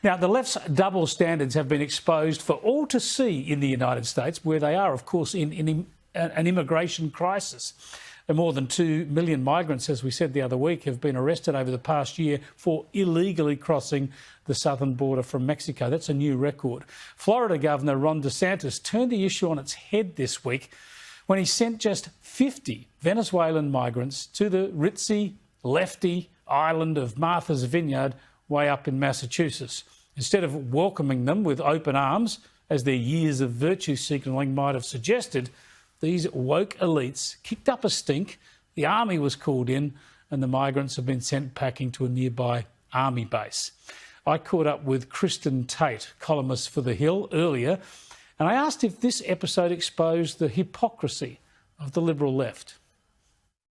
Now, the left's double standards have been exposed for all to see in the United States, where they are, of course, in an immigration crisis. And more than 2 million migrants, as we said the other week, have been arrested over the past year for illegally crossing the southern border from Mexico. That's a new record. Florida Governor Ron DeSantis turned the issue on its head this week when he sent just 50 Venezuelan migrants to the ritzy, lefty island of Martha's Vineyard, way up in Massachusetts. Instead of welcoming them with open arms, as their years of virtue signalling might have suggested, these woke elites kicked up a stink, the army was called in, and the migrants have been sent packing to a nearby army base. I caught up with Kristin Tate, columnist for The Hill, earlier, and I asked if this episode exposed the hypocrisy of the Liberal left.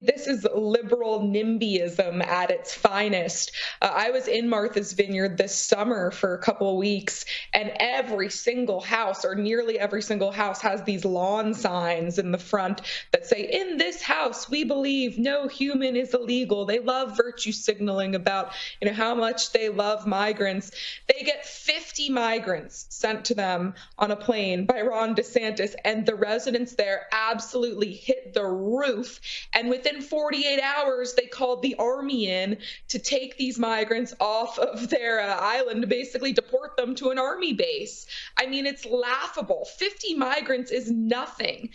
This is liberal NIMBYism at its finest. I was in Martha's Vineyard this summer for a couple of weeks, and every single house, or nearly every single house, has these lawn signs in the front that say, "In this house, we believe no human is illegal." They love virtue signaling about, how much they love migrants. They get 50 migrants sent to them on a plane by Ron DeSantis, and the residents there absolutely hit the roof. And within 48 hours, they called the army in to take these migrants off of their island, basically deport them to an army base. I mean, it's laughable. 50 migrants is nothing.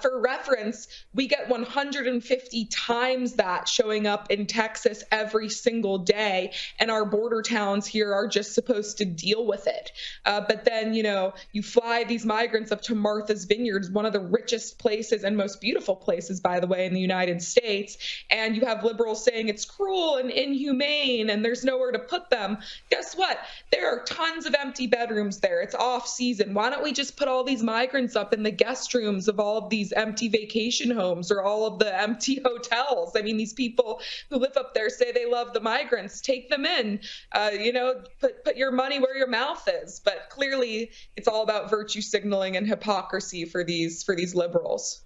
For reference, we get 150 times that showing up in Texas every single day, and our border towns here are just supposed to deal with it. But then, you fly these migrants up to Martha's Vineyard, one of the richest places and most beautiful places, by the way, in the United States, and you have liberals saying it's cruel and inhumane and there's nowhere to put them. Guess what? There are tons of empty bedrooms there. It's off season. Why don't we just put all these migrants up in the guest rooms of all of these empty vacation homes or all of the empty hotels? I mean, these people who live up there say they love the migrants. Take them in. Put your money where your mouth is. But clearly, it's all about virtue signaling and hypocrisy for these liberals.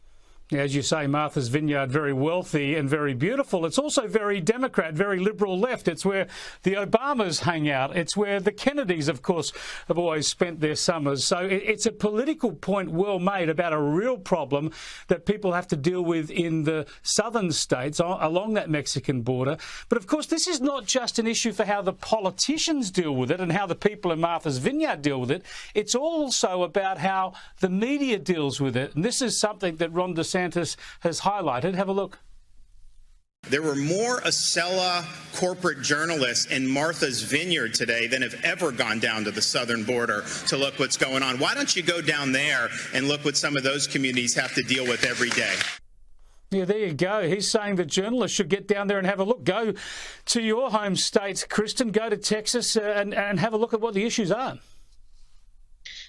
As you say, Martha's Vineyard, very wealthy and very beautiful. It's also very Democrat, very liberal left. It's where the Obamas hang out. It's where the Kennedys, of course, have always spent their summers. So it's a political point well made about a real problem that people have to deal with in the southern states along that Mexican border. But, of course, this is not just an issue for how the politicians deal with it and how the people in Martha's Vineyard deal with it. It's also about how the media deals with it. And this is something that Ron DeSantis has highlighted. Have a look. There were more Acela corporate journalists in Martha's Vineyard today than have ever gone down to the southern border to look what's going on. Why don't you go down there and look what some of those communities have to deal with every day? Yeah, there you go. He's saying that journalists should get down there and have a look. Go to your home state, Kristin. Go to Texas and have a look at what the issues are.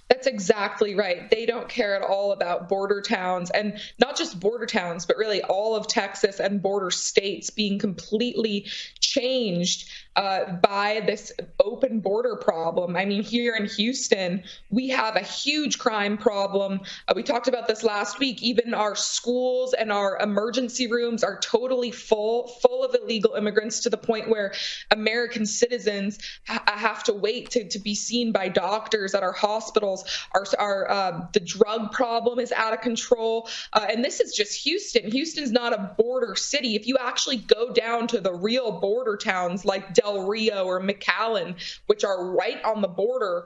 That's exactly right. They don't care at all about border towns, and not just border towns, but really all of Texas and border states being completely changed by this open border problem. I mean, here in Houston, we have a huge crime problem. We talked about this last week. Even our schools and our emergency rooms are totally full of illegal immigrants, to the point where American citizens have to wait to be seen by doctors at our hospitals. The drug problem is out of control. And this is just Houston. Houston's not a border city. If you actually go down to the real border towns like Del Rio or McAllen, which are right on the border,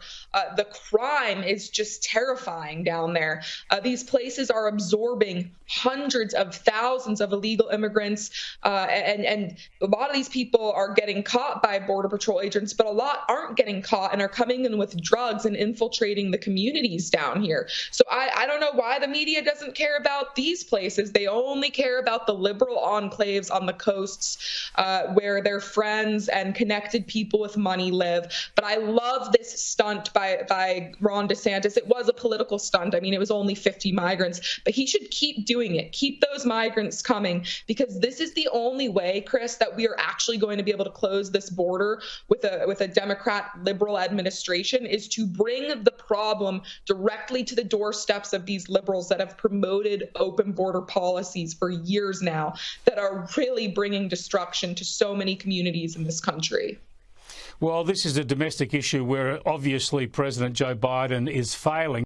the crime is just terrifying down there. These places are absorbing hundreds of thousands of illegal immigrants, and a lot of these people are getting caught by Border Patrol agents, but a lot aren't getting caught and are coming in with drugs and infiltrating the communities down here. So I don't know why the media doesn't care about these places. They only care about the liberal enclaves on the coasts where their friends and connected people with money live. But I love this stunt by Ron DeSantis. It was a political stunt. I mean, it was only 50 migrants, but he should keep doing it. Keep those migrants coming, because this is the only way, Chris, that we are actually going to be able to close this border with a Democrat liberal administration, is to bring the problem directly to the doorsteps of these liberals that have promoted open border policies for years now that are really bringing destruction to so many communities in this country. Well, this is a domestic issue where obviously President Joe Biden is failing.